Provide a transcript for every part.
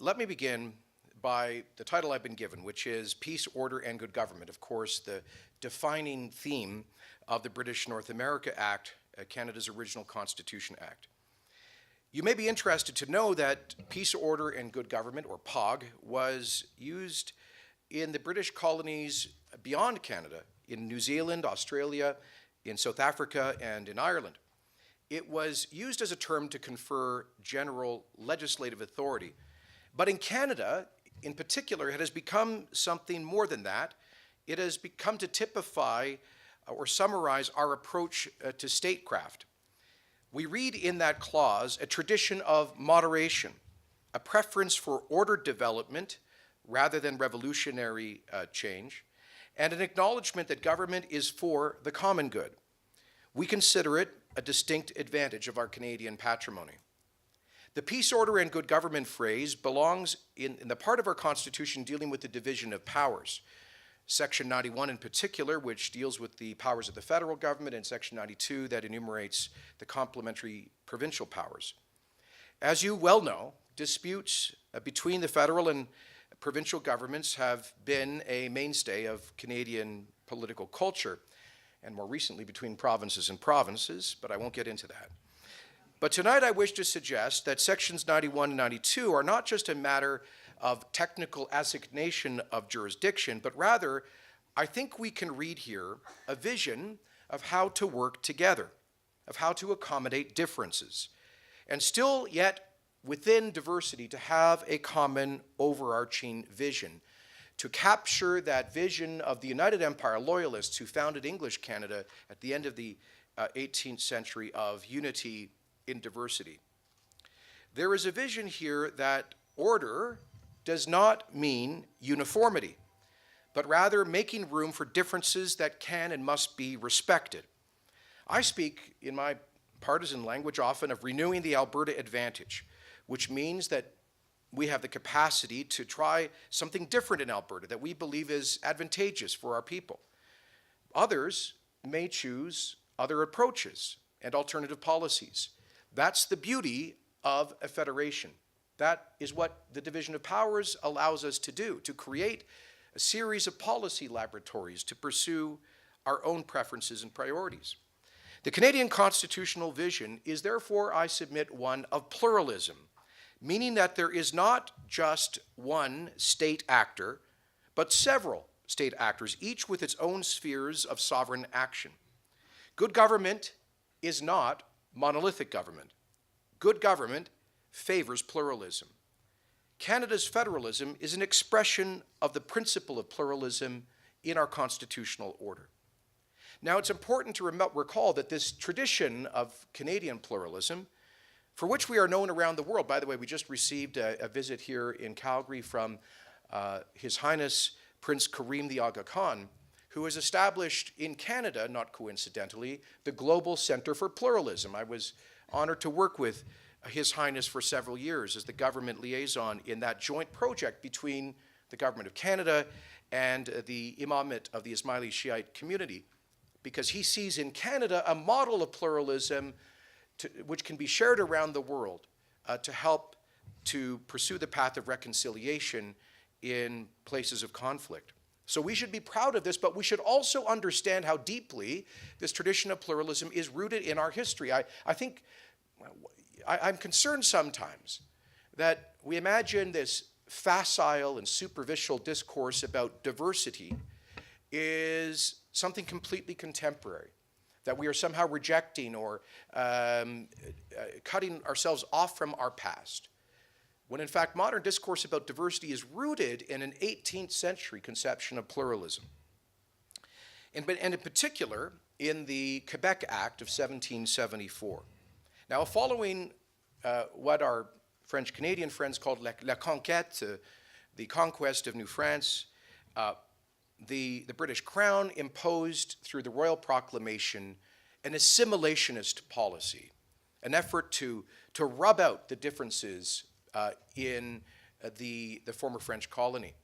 Let me begin by the title I've been given, which is Peace, Order, and Good Government. Of course, the defining theme of the British North America Act, Canada's original Constitution Act. You may be interested to know that Peace, Order, and Good Government, or POG, was used in the British colonies beyond Canada, in New Zealand, Australia, in South Africa, and in Ireland. It was used as a term to confer general legislative authority. But in Canada, in particular, it has become something more than that. It has become to typify or summarize our approach to statecraft. We read in that clause a tradition of moderation, a preference for ordered development rather than revolutionary change, and an acknowledgement that government is for the common good. We consider it a distinct advantage of our Canadian patrimony. The peace, order, and good government phrase belongs in the part of our Constitution dealing with the division of powers. Section 91 in particular, which deals with the powers of the federal government, and Section 92 that enumerates the complementary provincial powers. As you well know, disputes between the federal and provincial governments have been a mainstay of Canadian political culture, and more recently between provinces and provinces, but I won't get into that. But tonight I wish to suggest that Sections 91 and 92 are not just a matter of technical assignation of jurisdiction, but rather, I think we can read here a vision of how to work together, of how to accommodate differences, and still yet within diversity to have a common overarching vision, to capture that vision of the United Empire Loyalists who founded English Canada at the end of the 18th century of unity in diversity. There is a vision here that order does not mean uniformity, but rather making room for differences that can and must be respected. I speak in my partisan language often of renewing the Alberta advantage, which means that we have the capacity to try something different in Alberta that we believe is advantageous for our people. Others may choose other approaches and alternative policies. That's the beauty of a federation. That is what the division of powers allows us to do, to create a series of policy laboratories to pursue our own preferences and priorities. The Canadian constitutional vision is therefore, I submit, one of pluralism, meaning that there is not just one state actor, but several state actors, each with its own spheres of sovereign action. Good government is not monolithic government. Good government favors pluralism. Canada's federalism is an expression of the principle of pluralism in our constitutional order. Now, it's important to recall that this tradition of Canadian pluralism, for which we are known around the world — by the way, we just received a visit here in Calgary from His Highness Prince Karim the Aga Khan, who has established in Canada, not coincidentally, the Global Center for Pluralism. I was honored to work with His Highness for several years as the government liaison in that joint project between the Government of Canada and the Imamate of the Ismaili Shiite community, because he sees in Canada a model of pluralism which can be shared around the world to help to pursue the path of reconciliation in places of conflict. So we should be proud of this, but we should also understand how deeply this tradition of pluralism is rooted in our history. I'm concerned sometimes that we imagine this facile and superficial discourse about diversity is something completely contemporary, that we are somehow rejecting or cutting ourselves off from our past, when in fact modern discourse about diversity is rooted in an 18th century conception of pluralism. And in particular, in the Quebec Act of 1774. Now, following what our French-Canadian friends called la conquête, the conquest of New France, the British Crown imposed through the Royal Proclamation an assimilationist policy, an effort to rub out the differences in the former French colony,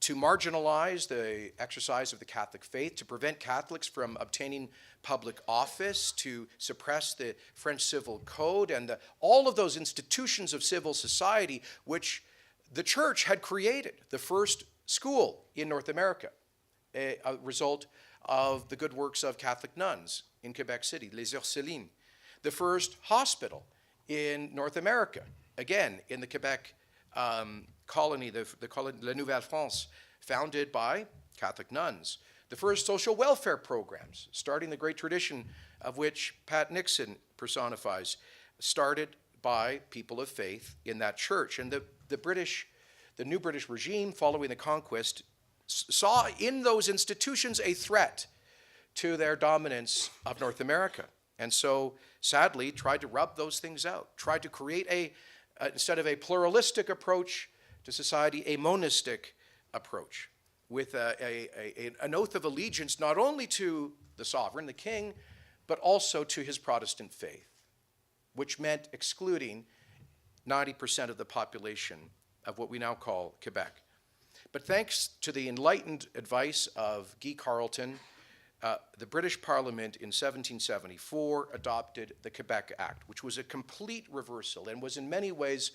to marginalize the exercise of the Catholic faith, to prevent Catholics from obtaining public office, to suppress the French Civil Code and all of those institutions of civil society which the church had created the first school in North America, a result of the good works of Catholic nuns in Quebec City, Les Ursulines. The first hospital in North America, again, in the Quebec colony, the colony La Nouvelle-France, founded by Catholic nuns. The first social welfare programs, starting the great tradition of which Pat Nixon personifies, started by people of faith in that church. And the new British regime following the conquest saw in those institutions a threat to their dominance of North America. And so, sadly, tried to rub those things out, tried to create instead of a pluralistic approach to society, a monistic approach with an oath of allegiance not only to the sovereign, the king, but also to his Protestant faith, which meant excluding 90% of the population of what we now call Quebec. But thanks to the enlightened advice of Guy Carleton, the British Parliament in 1774 adopted the Quebec Act, which was a complete reversal and was in many ways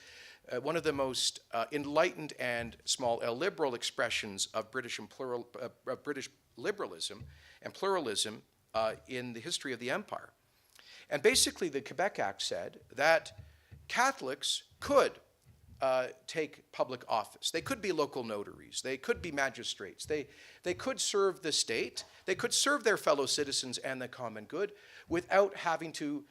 one of the most enlightened and small L liberal expressions of British liberalism and pluralism in the history of the empire. And basically the Quebec Act said that Catholics could take public office. They could be local notaries. They could be magistrates. They could serve the state. They could serve their fellow citizens and the common good without having to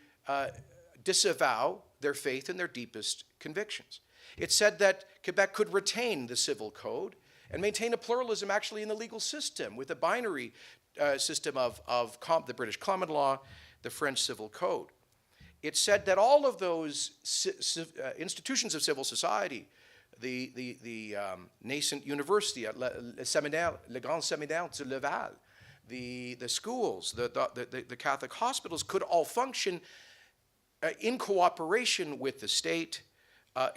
disavow their faith and their deepest convictions. It said that Quebec could retain the civil code and maintain a pluralism actually in the legal system with a binary system of the British common law, the French civil code. It said that all of those institutions of civil society, the nascent university, le Grand Séminaire de Laval, the schools, the Catholic hospitals could all function in cooperation with the state,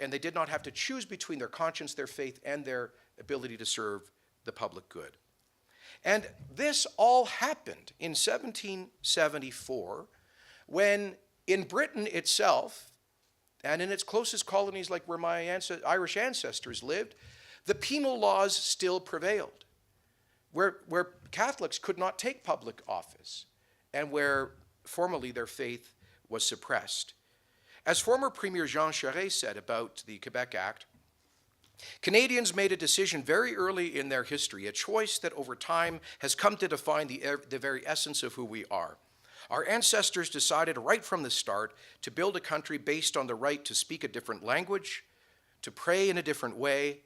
and they did not have to choose between their conscience, their faith, and their ability to serve the public good. And this all happened in 1774 when in Britain itself, and in its closest colonies like where my Irish ancestors lived, the penal laws still prevailed, where Catholics could not take public office and where formally their faith was suppressed. As former Premier Jean Charest said about the Quebec Act, Canadians made a decision very early in their history, a choice that over time has come to define the very essence of who we are. Our ancestors decided right from the start to build a country based on the right to speak a different language, to pray in a different way,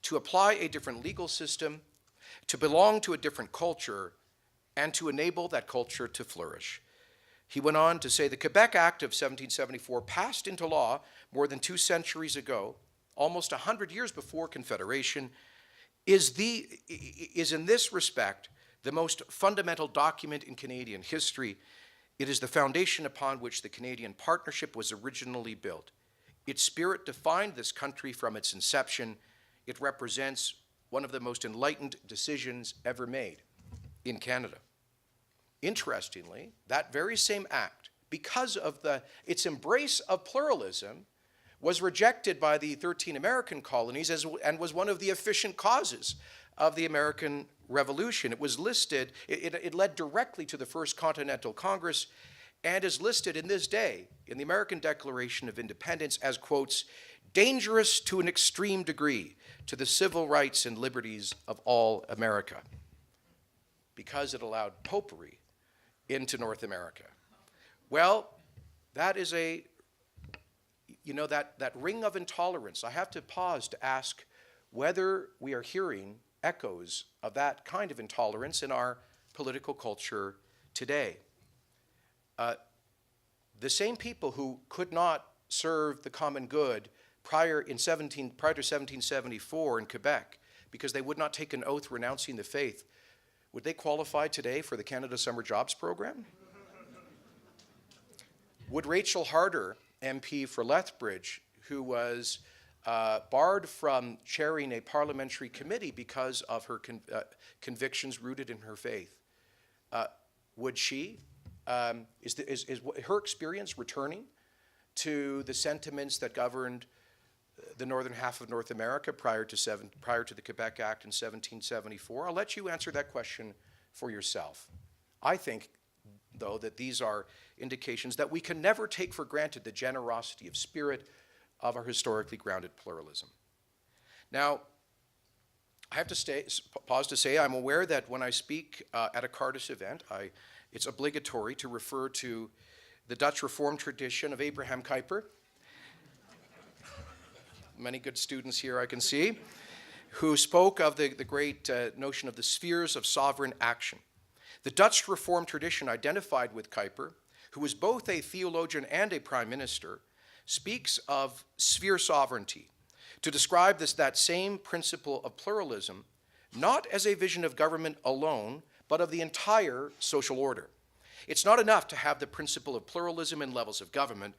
to apply a different legal system, to belong to a different culture, and to enable that culture to flourish. He went on to say the Quebec Act of 1774 passed into law more than 2 centuries ago, almost 100 years before Confederation, is in this respect the most fundamental document in Canadian history. It is the foundation upon which the Canadian partnership was originally built. Its spirit defined this country from its inception. It represents one of the most enlightened decisions ever made in Canada. Interestingly, that very same act, because of its embrace of pluralism, was rejected by the 13 American colonies and was one of the efficient causes of the American Revolution. It was listed, it led directly to the First Continental Congress and is listed in this day in the American Declaration of Independence as, quotes, dangerous to an extreme degree to the civil rights and liberties of all America, because it allowed popery into North America. Well, that is that ring of intolerance. I have to pause to ask whether we are hearing echoes of that kind of intolerance in our political culture today. The same people who could not serve the common good prior to 1774 in Quebec because they would not take an oath renouncing the faith, would they qualify today for the Canada Summer Jobs Program? Would Rachel Harder, MP for Lethbridge, who was barred from chairing a parliamentary committee because of her convictions rooted in her faith, would she, is her experience returning to the sentiments that governed the northern half of North America prior to the Quebec Act in 1774? I'll let you answer that question for yourself. I think, though, that these are indications that we can never take for granted the generosity of spirit of our historically grounded pluralism. Now, I have to pause to say I'm aware that when I speak at a Cardus event, it's obligatory to refer to the Dutch Reformed tradition of Abraham Kuyper. Many good students here I can see, who spoke of the great notion of the spheres of sovereign action. The Dutch Reformed tradition identified with Kuyper, who was both a theologian and a prime minister, speaks of sphere sovereignty to describe that same principle of pluralism, not as a vision of government alone, but of the entire social order. It's not enough to have the principle of pluralism in levels of government.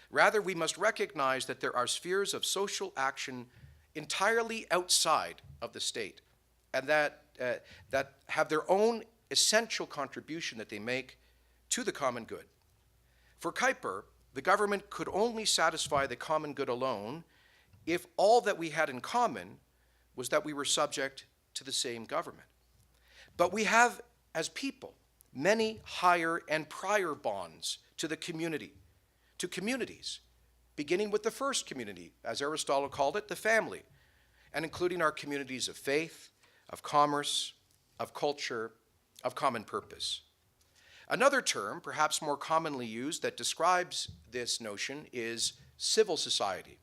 Rather, we must recognize that there are spheres of social action entirely outside of the state, and that have their own essential contribution that they make to the common good. For Kuyper, the government could only satisfy the common good alone if all that we had in common was that we were subject to the same government. But we have, as people, many higher and prior bonds to the community, to communities, beginning with the first community, as Aristotle called it, the family, and including our communities of faith, of commerce, of culture, of common purpose. Another term, perhaps more commonly used, that describes this notion is civil society.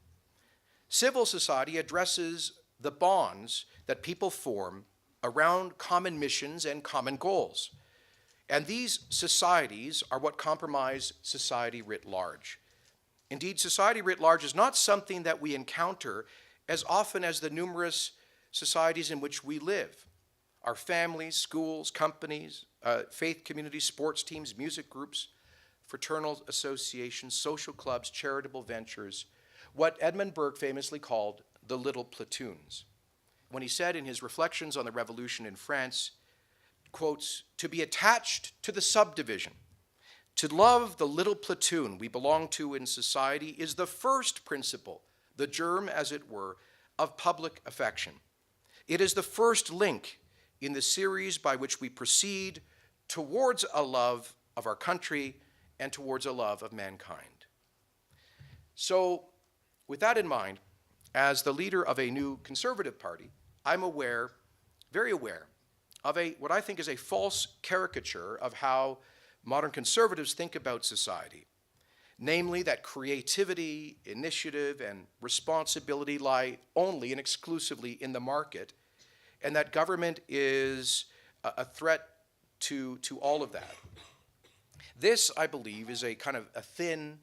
Civil society addresses the bonds that people form around common missions and common goals. And these societies are what comprise society writ large. Indeed, society writ large is not something that we encounter as often as the numerous societies in which we live. Our families, schools, companies, faith communities, sports teams, music groups, fraternal associations, social clubs, charitable ventures, what Edmund Burke famously called the little platoons. When he said in his reflections on the revolution in France, quotes, "To be attached to the subdivision, to love the little platoon we belong to in society is the first principle, the germ, as it were, of public affection. It is the first link in the series by which we proceed towards a love of our country and towards a love of mankind." So, with that in mind, as the leader of a new conservative party, I'm aware, very aware, of what I think is a false caricature of how modern conservatives think about society, namely that creativity, initiative, and responsibility lie only and exclusively in the market, and that government is a threat to all of that. This, I believe, is a kind of a thin,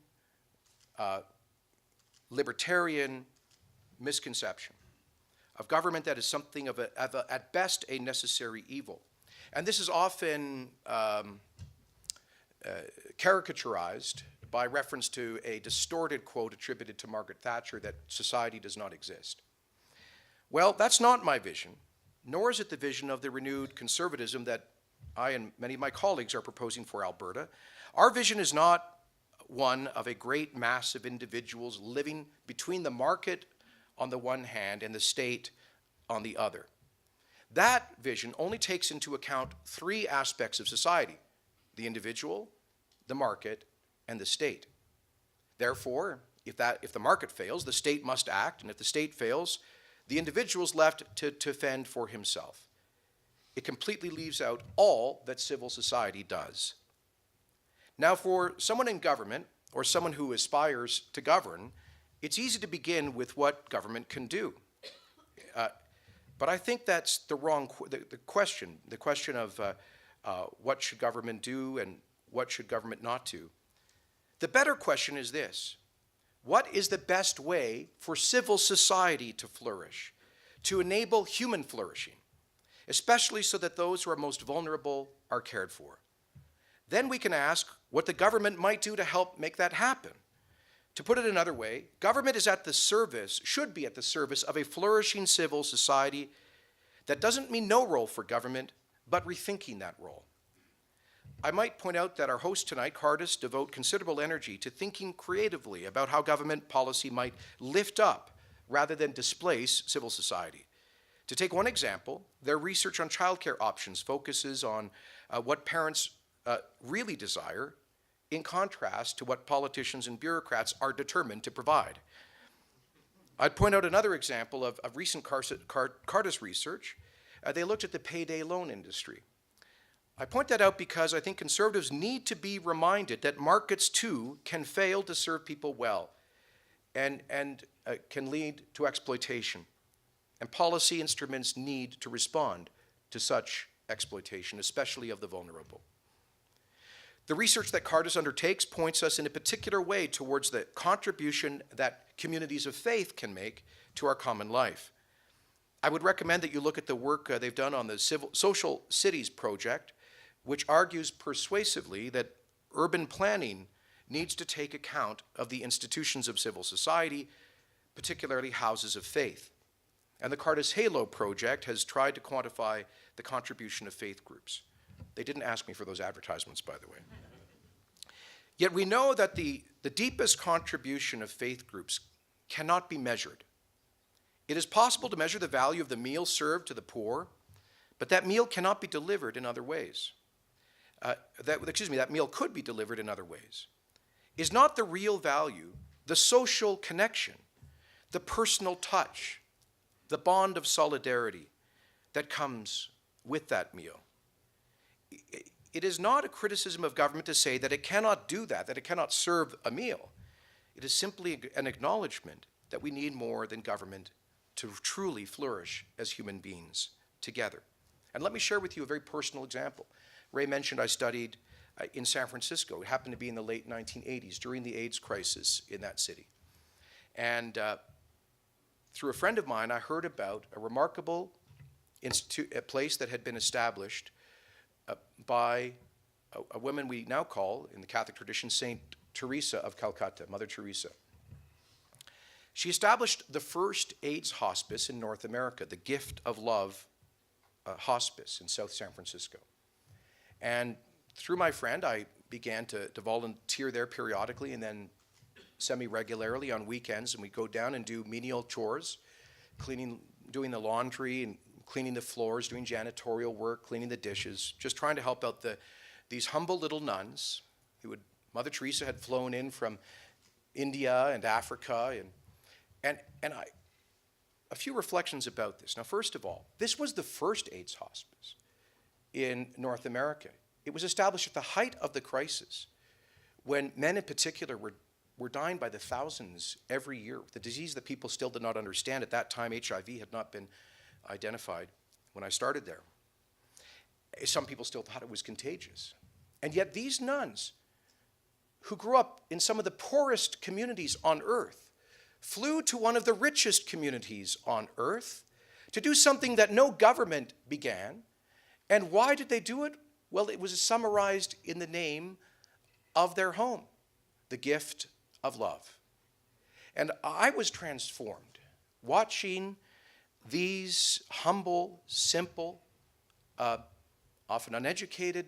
libertarian misconception of government that is something of at best, a necessary evil. And this is often caricaturized by reference to a distorted quote attributed to Margaret Thatcher that society does not exist. Well, that's not my vision, nor is it the vision of the renewed conservatism that I and many of my colleagues are proposing for Alberta. Our vision is not one of a great mass of individuals living between the market on the one hand and the state on the other. That vision only takes into account three aspects of society: the individual, the market, and the state. Therefore, if the market fails, the state must act, and if the state fails, the individual is left to fend for himself. It completely leaves out all that civil society does. Now, for someone in government, or someone who aspires to govern, it's easy to begin with what government can do. But I think that's the wrong question. The question of what should government do and what should government not do. The better question is this: what is the best way for civil society to flourish, to enable human flourishing, especially so that those who are most vulnerable are cared for? Then we can ask what the government might do to help make that happen. To put it another way, government is at the service, should be at the service of a flourishing civil society. That doesn't mean no role for government, but rethinking that role. I might point out that our hosts tonight, Cardus, devote considerable energy to thinking creatively about how government policy might lift up rather than displace civil society. To take one example, their research on childcare options focuses on what parents really desire, in contrast to what politicians and bureaucrats are determined to provide. I'd point out another example of recent Cardus research. They looked at the payday loan industry. I point that out because I think conservatives need to be reminded that markets too can fail to serve people well and can lead to exploitation. And policy instruments need to respond to such exploitation, especially of the vulnerable. The research that Cardus undertakes points us in a particular way towards the contribution that communities of faith can make to our common life. I would recommend that you look at the work they've done on the Social Cities Project, which argues persuasively that urban planning needs to take account of the institutions of civil society, particularly houses of faith. And the Cardus Halo Project has tried to quantify the contribution of faith groups. They didn't ask me for those advertisements, by the way. Yet we know that the deepest contribution of faith groups cannot be measured. It is possible to measure the value of the meal served to the poor, but that meal cannot be delivered in other ways. That meal could be delivered in other ways. Is not the real value the social connection, the personal touch, the bond of solidarity that comes with that meal? It is not a criticism of government to say that it cannot do that it cannot serve a meal. It is simply an acknowledgement that we need more than government to truly flourish as human beings together. And let me share with you a very personal example. Ray mentioned I studied in San Francisco. It happened to be in the late 1980s during the AIDS crisis in that city. And through a friend of mine, I heard about a remarkable a place that had been established by a woman we now call, in the Catholic tradition, Saint Teresa of Calcutta, Mother Teresa. She established the first AIDS hospice in North America, the Gift of Love Hospice in South San Francisco. And through my friend, I began to volunteer there periodically and then semi-regularly on weekends, and we'd go down and do menial chores, doing the laundry and cleaning the floors, doing janitorial work, cleaning the dishes, just trying to help out these humble little nuns who Mother Teresa had flown in from India and Africa, and a few reflections about this. Now, first of all, this was the first AIDS hospice in North America. It was established at the height of the crisis, when men in particular were dying by the thousands every year, the disease that people still did not understand. At that time, HIV had not been identified when I started there. Some people still thought it was contagious. And yet these nuns, who grew up in some of the poorest communities on earth, flew to one of the richest communities on earth to do something that no government began. And why did they do it? Well, it was summarized in the name of their home, the gift of love. And I was transformed watching these humble, simple, often uneducated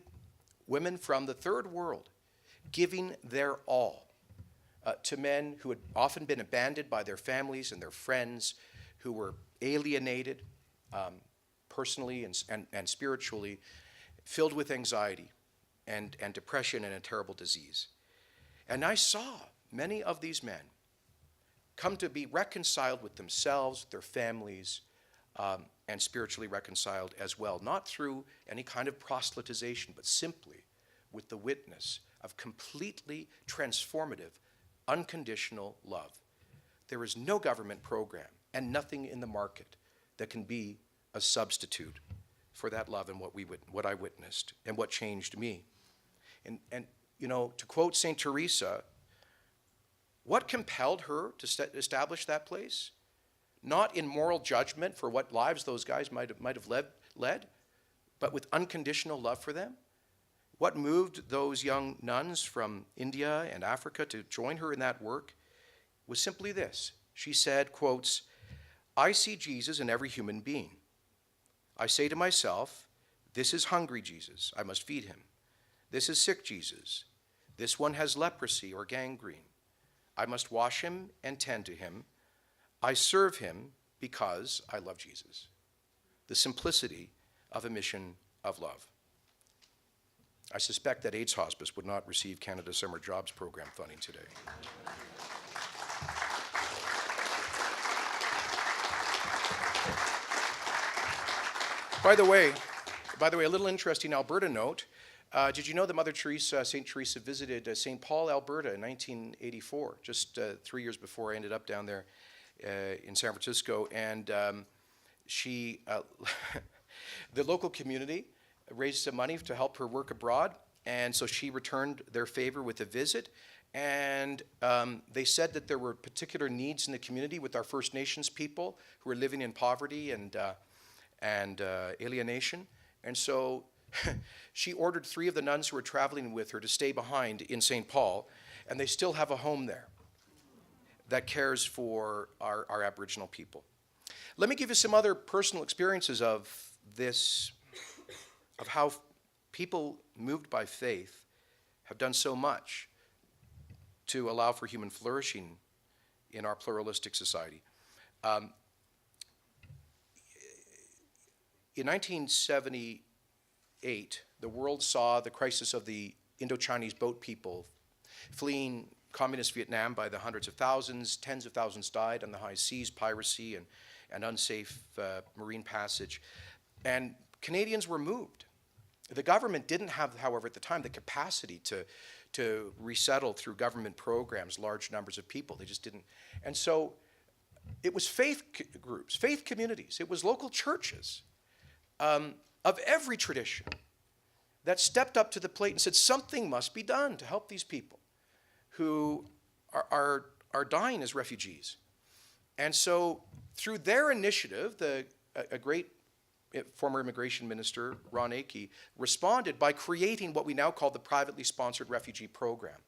women from the third world giving their all to men who had often been abandoned by their families and their friends, who were alienated personally and spiritually, filled with anxiety and depression and a terrible disease. And I saw many of these men come to be reconciled with themselves, their families, and spiritually reconciled as well, not through any kind of proselytization, but simply with the witness of completely transformative, unconditional love. There is no government program and nothing in the market that can be a substitute for that love and what I witnessed and what changed me. And you know, to quote St. Teresa, what compelled her to establish that place? Not in moral judgment for what lives those guys might have led, but with unconditional love for them. What moved those young nuns from India and Africa to join her in that work was simply this. She said, quotes, "I see Jesus in every human being. I say to myself, this is hungry Jesus, I must feed him. This is sick Jesus. This one has leprosy or gangrene. I must wash him and tend to him. I serve him because I love Jesus. The simplicity of a mission of love. I suspect that AIDS Hospice would not receive Canada's Summer Jobs Program funding today. By the way, a little interesting Alberta note. Did you know that Mother Teresa, St. Teresa, visited St. Paul, Alberta in 1984, just 3 years before I ended up down there in San Francisco, and she, the local community raised some money to help her work abroad, and so she returned their favor with a visit, and they said that there were particular needs in the community with our First Nations people who were living in poverty and alienation, and so she ordered 3 of the nuns who were traveling with her to stay behind in St. Paul, and they still have a home there that cares for our Aboriginal people. Let me give you some other personal experiences of this, of how people moved by faith have done so much to allow for human flourishing in our pluralistic society. In 1978, the world saw the crisis of the Indo-Chinese boat people fleeing communist Vietnam by the hundreds of thousands. Tens of thousands died on the high seas, piracy and unsafe marine passage. And Canadians were moved. The government didn't have, however, at the time, the capacity to resettle through government programs large numbers of people. They just didn't. And so it was faith groups, faith communities. It was local churches of every tradition that stepped up to the plate and said something must be done to help these people who are dying as refugees. And so through their initiative, a great former immigration minister, Ron Akey, responded by creating what we now call the privately sponsored refugee program.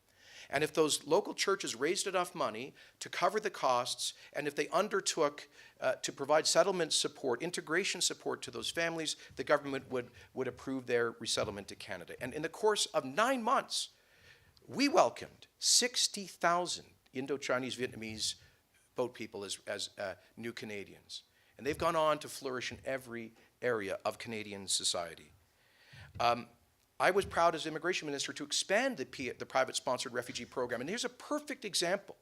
And if those local churches raised enough money to cover the costs, and if they undertook to provide settlement support, integration support to those families, the government would approve their resettlement to Canada. And in the course of 9 months, we welcomed 60,000 Indo-Chinese Vietnamese boat people as new Canadians. And they've gone on to flourish in every area of Canadian society. I was proud as immigration minister to expand the private sponsored refugee program. And here's a perfect example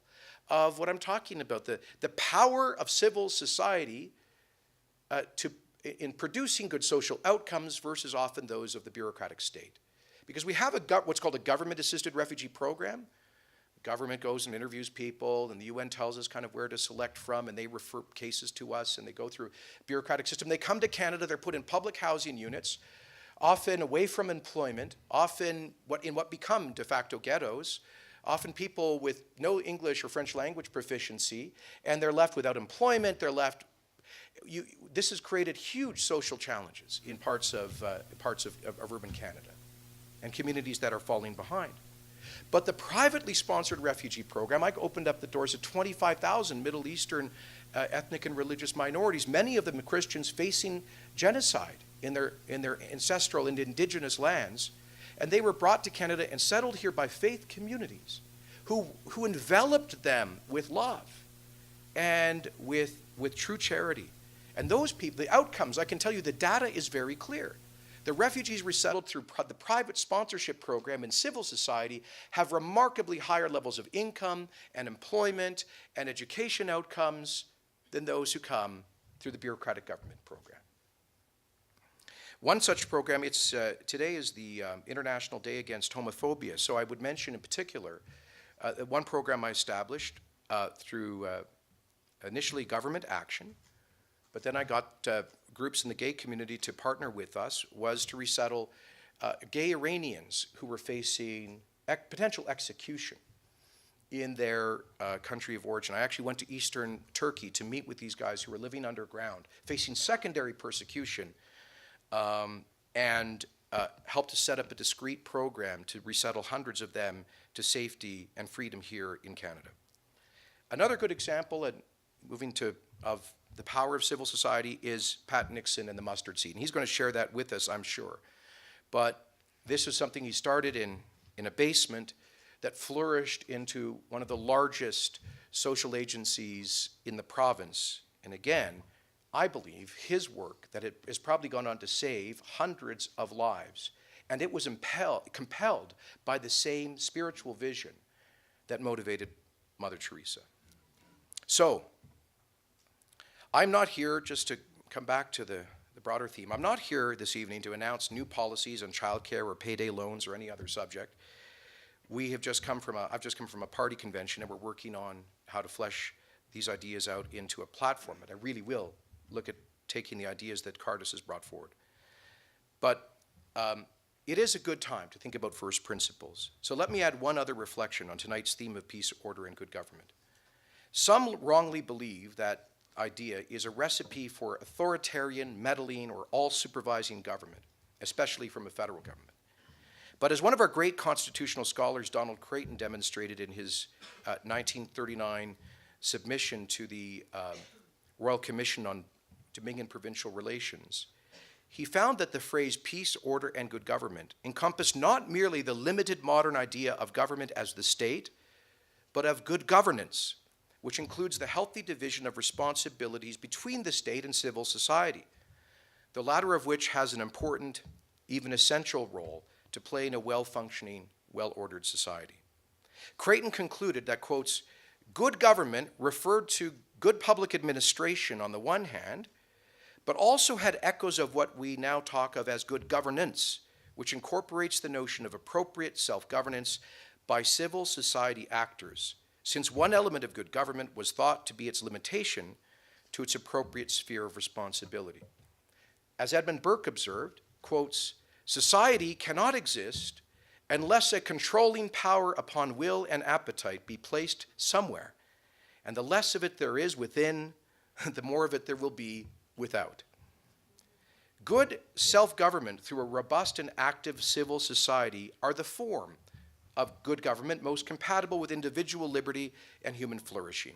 of what I'm talking about, the power of civil society in producing good social outcomes versus often those of the bureaucratic state. Because we have what's called a government-assisted refugee program. The government goes and interviews people, and the UN tells us kind of where to select from, and they refer cases to us, and they go through a bureaucratic system. They come to Canada, they're put in public housing units, often away from employment, often in what become de facto ghettos, often people with no English or French language proficiency, and they're left without employment, this has created huge social challenges in parts of urban Canada and communities that are falling behind. But the privately sponsored refugee program, I opened up the doors to 25,000 Middle Eastern ethnic and religious minorities, many of them Christians facing genocide in their ancestral and indigenous lands. And they were brought to Canada and settled here by faith communities who enveloped them with love and with true charity. And those people, the outcomes, I can tell you the data is very clear. The refugees resettled through the private sponsorship program in civil society have remarkably higher levels of income and employment and education outcomes than those who come through the bureaucratic government program. One such program, today is the International Day Against Homophobia, so I would mention in particular one program I established through initially government action, but then I got groups in the gay community to partner with us, was to resettle gay Iranians who were facing potential execution in their country of origin. I actually went to eastern Turkey to meet with these guys who were living underground, facing secondary persecution, and helped to set up a discrete program to resettle hundreds of them to safety and freedom here in Canada. Another good example, of the power of civil society, is Pat Nixon and the mustard seed. And he's going to share that with us, I'm sure. But this is something he started in a basement. that flourished into one of the largest social agencies in the province. And again, I believe his work, that it has probably gone on to save hundreds of lives. And it was compelled by the same spiritual vision that motivated Mother Teresa. So, I'm not here, just to come back to the broader theme, I'm not here this evening to announce new policies on childcare or payday loans or any other subject. I've just come from a party convention, and we're working on how to flesh these ideas out into a platform. And I really will look at taking the ideas that Cardus has brought forward. But it is a good time to think about first principles. So let me add one other reflection on tonight's theme of peace, order, and good government. Some wrongly believe that idea is a recipe for authoritarian, meddling, or all-supervising government, especially from a federal government. But as one of our great constitutional scholars, Donald Creighton, demonstrated in his 1939 submission to the Royal Commission on Dominion Provincial Relations, he found that the phrase peace, order, and good government encompassed not merely the limited modern idea of government as the state, but of good governance, which includes the healthy division of responsibilities between the state and civil society, the latter of which has an important, even essential role to play in a well-functioning, well-ordered society. Creighton concluded that, quotes, good government referred to good public administration on the one hand, but also had echoes of what we now talk of as good governance, which incorporates the notion of appropriate self-governance by civil society actors, since one element of good government was thought to be its limitation to its appropriate sphere of responsibility. As Edmund Burke observed, quotes, society cannot exist unless a controlling power upon will and appetite be placed somewhere, and the less of it there is within, the more of it there will be without. Good self-government through a robust and active civil society are the form of good government most compatible with individual liberty and human flourishing.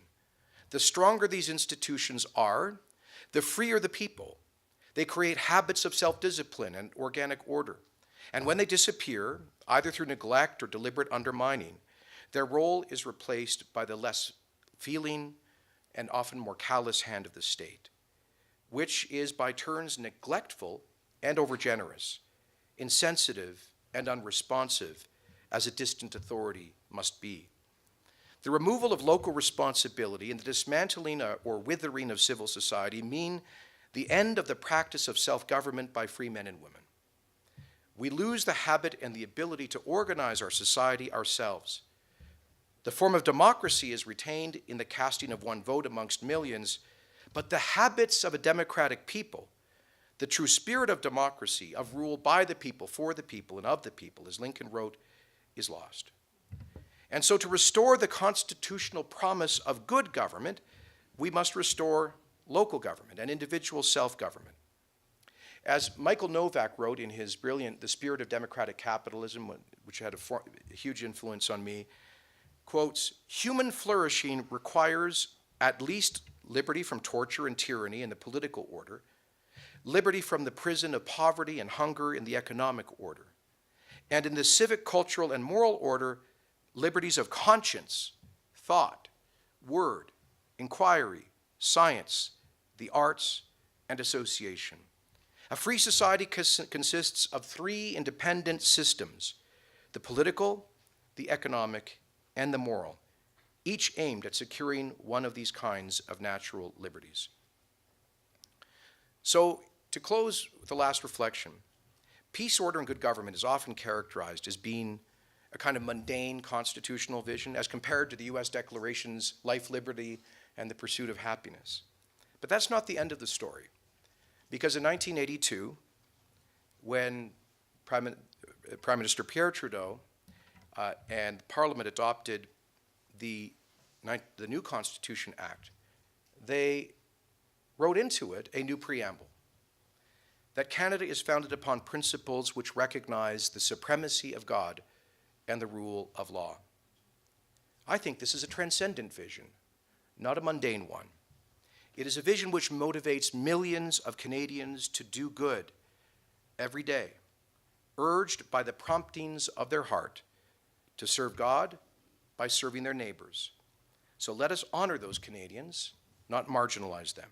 The stronger these institutions are, the freer the people. They create habits of self-discipline and organic order. And when they disappear, either through neglect or deliberate undermining, their role is replaced by the less feeling and often more callous hand of the state, which is by turns neglectful and overgenerous, insensitive and unresponsive, as a distant authority must be. The removal of local responsibility and the dismantling or withering of civil society mean the end of the practice of self-government by free men and women. We lose the habit and the ability to organize our society ourselves. The form of democracy is retained in the casting of one vote amongst millions, but the habits of a democratic people, the true spirit of democracy, of rule by the people, for the people, and of the people, as Lincoln wrote, is lost. And so to restore the constitutional promise of good government, we must restore local government and individual self-government. As Michael Novak wrote in his brilliant The Spirit of Democratic Capitalism, which had a huge influence on me, quotes, human flourishing requires at least liberty from torture and tyranny in the political order, liberty from the prison of poverty and hunger in the economic order, and in the civic, cultural, and moral order, liberties of conscience, thought, word, inquiry, science, the arts, and association. A free society consists of three independent systems: the political, the economic, and the moral, each aimed at securing one of these kinds of natural liberties. So, to close with the last reflection, peace, order, and good government is often characterized as being a kind of mundane constitutional vision as compared to the U.S. Declaration's life, liberty, and the pursuit of happiness. But that's not the end of the story. Because in 1982, when Prime Minister Pierre Trudeau and Parliament adopted the new Constitution Act, they wrote into it a new preamble, that Canada is founded upon principles which recognize the supremacy of God and the rule of law. I think this is a transcendent vision, not a mundane one. It is a vision which motivates millions of Canadians to do good every day, urged by the promptings of their heart to serve God by serving their neighbors. So let us honor those Canadians, not marginalize them.